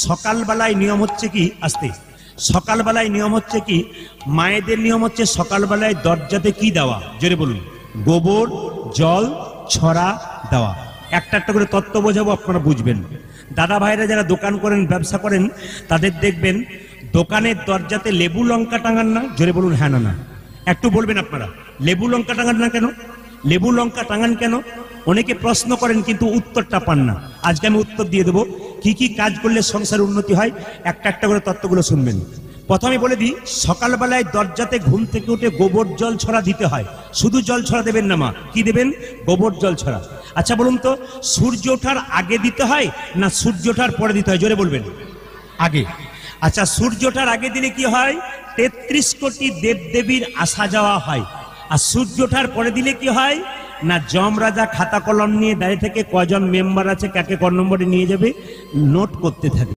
সকালবেলায় নিয়ম হচ্ছে কি, আসতে সকালবেলায় নিয়ম হচ্ছে কি, মায়েদের নিয়ম হচ্ছে সকালবেলায় দরজাতে কি দেওয়া, জোরে বলুন, গোবর জল ছড়া দেওয়া। একটা একটা করে তত্ত্ব বোঝাবো, আপনারা বুঝবেন। দাদা ভাইরা যারা দোকান করেন, ব্যবসা করেন, তাদের দেখবেন দোকানের দরজাতে লেবু লঙ্কা টাঙান না, জোরে বলুন হ্যাঁ না না, একটু বলবেন আপনারা, লেবু লঙ্কা টাঙান না কেন? লেবু লঙ্কা টাঙান কেন? অনেকে প্রশ্ন করেন কিন্তু উত্তরটা পান না। আজকে আমি উত্তর দিয়ে দেবো কি কি কাজ করলে সংসারের উন্নতি হয়। একটা একটা করে তত্ত্বগুলো শুনবেন। প্রথমে বলে দিই, সকালবেলায় দরজাতে ঘুম থেকে উঠে গোবর জল ছড়া দিতে হয়। শুধু জল ছড়া দেবেন না মা, কি দেবেন? গোবর জল ছড়া। আচ্ছা বলুন তো, সূর্য ওঠার আগে দিতে হয় না সূর্য ওঠার পরে দিতে হয়? জোরে বলবেন। আগে। আচ্ছা, সূর্য ওঠার আগে দিলে কি হয়? 33 কোটি দেবদেবীর আসা যাওয়া হয়। আর সূর্য ওঠার পরে দিলে কি হয় না, যমরাজা খাতা কলম নিয়ে দাঁড়িয়ে থেকে কজন মেম্বার আছে, কাকে ক নম্বরে নিয়ে যাবে, নোট করতে থাকে।